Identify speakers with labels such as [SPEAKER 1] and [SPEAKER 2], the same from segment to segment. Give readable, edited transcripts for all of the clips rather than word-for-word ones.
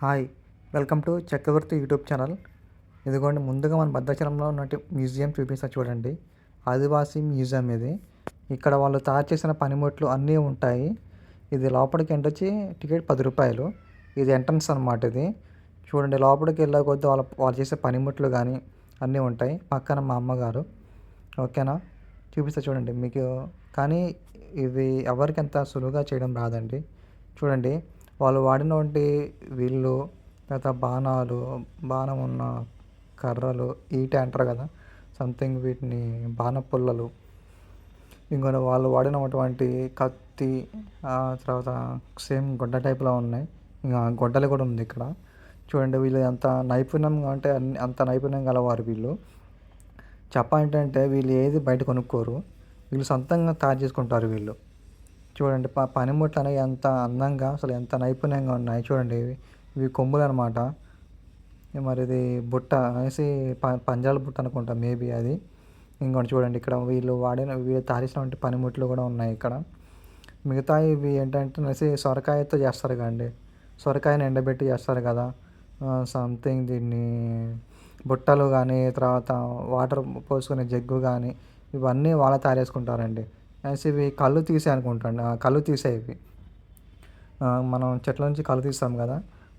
[SPEAKER 1] Hi! Welcome to Chakravarthi YouTube channel. ఇదిగోండి ముందుగా మన భద్రాచలంలో ఉన్నటి మ్యూజియం చూపిస్తా చూడండి. ఆదివాసీ మ్యూజియం ఇది. ఇక్కడ వాళ్ళు తయారు చేసిన పనిముట్లు అన్నీ ఉంటాయి. ఇది లోపలికి ఎంట్రొచ్చి టికెట్ రూ. 10. ఇది ఎంట్రన్స్ అనమాట ఇది. చూడండి లోపలికి వెళ్ళే కొద్దీ వాళ్ళు చేసే పనిముట్లు గానీ అన్నీ ఉంటాయి. పక్కన మా అమ్మగారు. ఓకేనా? చూపిస్తా చూడండి మీకు. కానీ ఇవి ఎవరికి అంత సులువుగా చేయడం రాదండి. చూడండి వాళ్ళు వాడినటువంటి విల్లు, తర్వాత బాణాలు, బాణం ఉన్న కర్రలు, ఈటె అంటారు కదా! సంథింగ్ వీటిని బాణపుల్లలు. ఇంకోటి వాళ్ళు వాడినటువంటి కత్తి, తర్వాత సేమ్ గొడ్డ టైప్‌లో ఉన్నాయి. గొడ్డలి కూడా ఉంది ఇక్కడ. చూడండి వీళ్ళు ఎంత నైపుణ్యంగా అంటే అంత నైపుణ్యం గలవారు వీళ్ళు. చెప్పాలంటే వీళ్ళు ఏది బయట కొనుక్కోరు. వీళ్ళు సొంతంగా తయారు చేసుకుంటారు వీళ్ళు. చూడండి పనిముట్లు అనేవి ఎంత అందంగా అసలు ఎంత నైపుణ్యంగా ఉన్నాయి చూడండి. ఇవి కొమ్ములనమాట. మరి ఇది బుట్ట అనేసి పంజాల బుట్ట అనుకుంటా మేబీ అది. ఇంకోటి చూడండి ఇక్కడ వీళ్ళు తయారు పనిముట్లు కూడా ఉన్నాయి ఇక్కడ. మిగతా ఇవి ఏంటంటే సొరకాయతో చేస్తారు కదండి. సొరకాయని ఎండబెట్టి చేస్తారు కదా! సంథింగ్ దీన్ని బుట్టలు కానీ, తర్వాత వాటర్ పోసుకునే జగ్గు కానీ ఇవన్నీ వాళ్ళే తయారు చేసుకుంటారండి. ఇవి కళ్ళు తీసాయి అనుకుంటాండి. కళ్ళు తీసాయి ఇవి. మనం చెట్ల నుంచి కళ్ళు తీస్తాం కదా!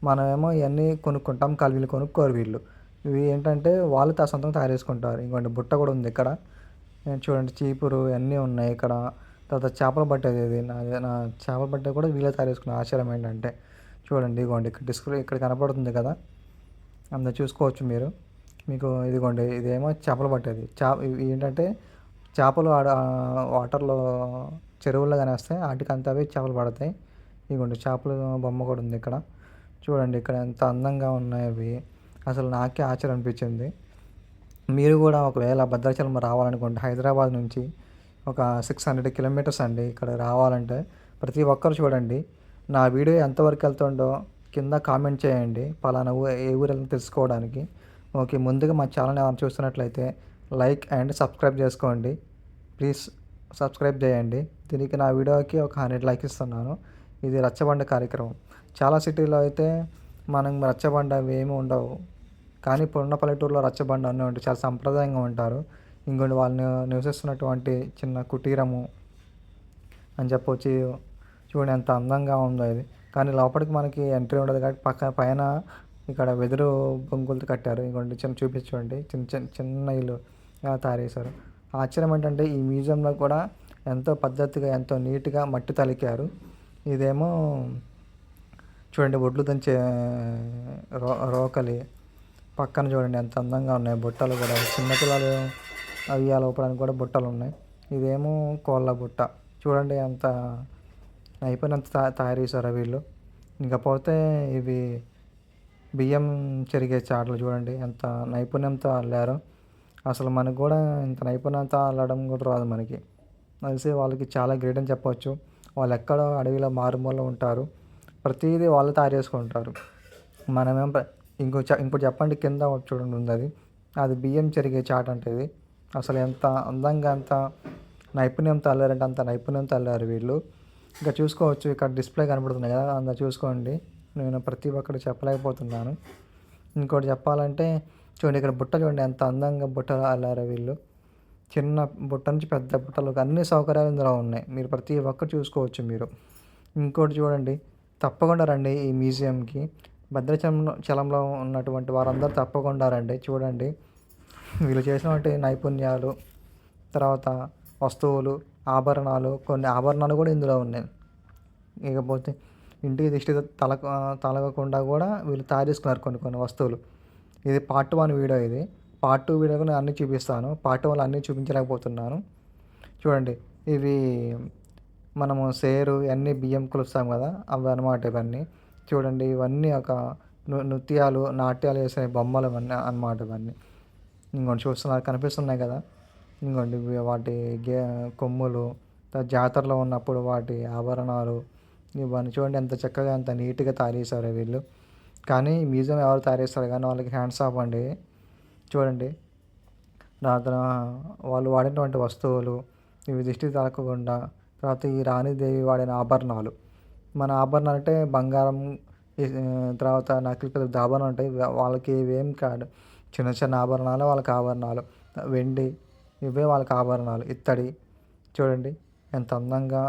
[SPEAKER 1] మనమేమో ఇవన్నీ కొనుక్కుంటాం. వీళ్ళు కొనుక్కోరు వీళ్ళు. ఇవి ఏంటంటే వాళ్ళు సొంతంగా తయారు చేసుకుంటారు. ఇంకోటి బుట్ట కూడా ఉంది ఇక్కడ. చూడండి చీపురు ఇవన్నీ ఉన్నాయి ఇక్కడ. తర్వాత చేపలు పట్టేది ఇది. నా చేపల పట్టే కూడా వీళ్ళే తయారు చేసుకున్నారు. ఆశ్చర్యం ఏంటంటే చూడండి ఇదిగోండి ఇక్కడ డిస్ప్లే ఇక్కడ కనపడుతుంది కదా! అందులో చూసుకోవచ్చు మీరు. మీకు ఇదిగోండి ఇదేమో చేపలు పట్టేది. ఇవి ఏంటంటే చేపలు వాటర్‌లో చెరువుల్లో గాని వస్తాయి. ఆటికంతా అవే చేపలు పడతాయి. ఇదిగోండి చేపల బొమ్మ కూడా ఉంది ఇక్కడ. చూడండి ఇక్కడ ఎంత అందంగా ఉన్నాయి అవి. అసలు నాకే ఆశ్చర్యం అనిపించింది. మీరు కూడా ఒకవేళ భద్రాచలం రావాలనుకుంటే హైదరాబాద్ నుంచి ఒక 600 కిలోమీటర్స్ అండి. ఇక్కడ రావాలంటే ప్రతి ఒక్కరు చూడండి. నా వీడియో ఎంతవరకు వెళ్తుందో కింద కామెంట్ చేయండి. పలానా ఏ ఊరు తెలుసుకోవడానికి. ఓకే. ముందుగా మా ఛానల్‌ని ఎవరైనా చూస్తున్నట్లయితే లైక్ అండ్ సబ్స్క్రైబ్ చేసుకోండి. ప్లీజ్ సబ్స్క్రైబ్ చేయండి. దీనికి నా వీడియోకి ఒక 100 లైక్స్ ఇస్తున్నాను. ఇది రచ్చబండ కార్యక్రమం. చాలా సిటీలో అయితే మనం రచ్చబండ అవి ఏమి ఉండవు. కానీ ఇప్పుడున్న పల్లెటూరులో రచ్చబండ అన్నీ ఉంటాయి. చాలా సంప్రదాయంగా ఉంటారు. ఇంకోటి వాళ్ళు నివసిస్తున్నటువంటి చిన్న కుటీరము అని చెప్పొచ్చు. చూడండి ఎంత అందంగా ఉందో ఇది. కానీ లోపలికి మనకి ఎంట్రీ ఉండదు కాబట్టి పైన ఇక్కడ వెదురు బొంగులతో కట్టారు. ఇంకోటి చూపించండి. చిన్న చిన్న చిన్న ఇల్లు తయారు చేశారు. ఆశ్చర్యం ఏంటంటే ఈ మ్యూజియంలో కూడా ఎంతో పద్ధతిగా ఎంతో నీట్‌గా మట్టి తలికారు. ఇదేమో చూడండి ఒడ్లు దంచే రోకలి. పక్కన చూడండి ఎంత అందంగా ఉన్నాయి బుట్టలు కూడా. చిన్నపిల్లలు ఉయ్యాల ఊపడానికి కూడా బుట్టలు ఉన్నాయి. ఇదేమో కోళ్ళ బుట్ట. చూడండి ఎంత నైపుణ్యంతో తయారు చేశారో వీళ్ళు. ఇకపోతే ఇవి బియ్యం చెరిగే చాటలు చూడండి ఎంత నైపుణ్యంతో అల్లారో. అసలు మనకు కూడా ఇంత నైపుణ్యంతో అల్లడం కూడా రాదు మనకి. తెలిసి వాళ్ళకి చాలా గ్రేట్ అని చెప్పవచ్చు. వాళ్ళు ఎక్కడో అడవిలో మారుమూలలో ఉంటారు. ప్రతీదీ వాళ్ళు తయారు చేసుకుంటారు. మనమేమో ఇంకోటి చెప్పండి కింద చూడండి ఉంది అది. అది బియ్యం చెరిగే చాట అంటే ఇది. అసలు ఎంత అందంగా ఎంత నైపుణ్యంతో అల్లారంటే అంత నైపుణ్యంతో అల్లారు వీళ్ళు. ఇంకా చూసుకోవచ్చు ఇక్కడ డిస్ప్లే కనబడుతున్నాయి కదా! అందులో చూసుకోండి. నేను ప్రతి ఒక్కటి చెప్పలేకపోతున్నాను. ఇంకోటి చెప్పాలంటే చూడండి ఇక్కడ బుట్ట చూడండి ఎంత అందంగా బుట్టలు అల్లారో వీళ్ళు. చిన్న బుట్ట నుంచి పెద్ద బుట్టలు అన్ని సౌకర్యాలు ఇందులో ఉన్నాయి. మీరు ప్రతి ఒక్కటి చూసుకోవచ్చు మీరు. ఇంకోటి చూడండి తప్పకుండా రండి ఈ మ్యూజియంకి. చలంలో ఉన్నటువంటి వారందరూ తప్పకుండా రండి. చూడండి వీళ్ళు చేసినటువంటి నైపుణ్యాలు, తర్వాత వస్తువులు, ఆభరణాలు కొన్ని ఆభరణాలు కూడా ఇందులో ఉన్నాయి. ఇకపోతే ఇంటికి దిష్టి తలగకుండా కూడా వీళ్ళు తయారు చేసుకున్నారు కొన్ని కొన్ని వస్తువులు. ఇది పార్ట్ 1 వీడియో ఇది. పార్ట్ 2 వీడియోలో నేను అన్నీ చూపిస్తాను. పార్ట్ 1లో అన్నీ చూపించలేకపోతున్నాను. చూడండి ఇవి మనము సేరు ఇవన్నీ బియ్యం కొలుస్తాం కదా! అవి అనమాట ఇవన్నీ. చూడండి ఇవన్నీ ఒక నృత్యాలు, నాట్యాలు వేసే బొమ్మలు ఇవన్నీ అనమాట ఇవన్నీ. ఇంకోటి చూస్తున్నారు కనిపిస్తున్నాయి కదా! ఇంకోండి వాటి కొమ్ములు, జాతరలో ఉన్నప్పుడు వాటి ఆభరణాలు ఇవన్నీ చూడండి ఎంత చక్కగా ఎంత నీట్‌గా తయారు చేశారో వీళ్ళు. కానీ మ్యూజియం ఎవరు తయారు చేస్తారు కానీ వాళ్ళకి హ్యాండ్స్ ఆఫ్ అండి. చూడండి వాళ్ళు వాడినటువంటి వస్తువులు ఇవి దిష్టి తాకకుండా, తర్వాత ఈ రాణిదేవి వాడిన ఆభరణాలు. మన ఆభరణాలు అంటే బంగారం తర్వాత నకిలీ పెద్ద ఆభరణాలు ఉంటాయి. వాళ్ళకి ఇవేం కాదు. చిన్న చిన్న ఆభరణాలు వాళ్ళకి ఆభరణాలు. వెండి ఇవే వాళ్ళకి ఆభరణాలు. ఇత్తడి చూడండి ఎంత అందంగా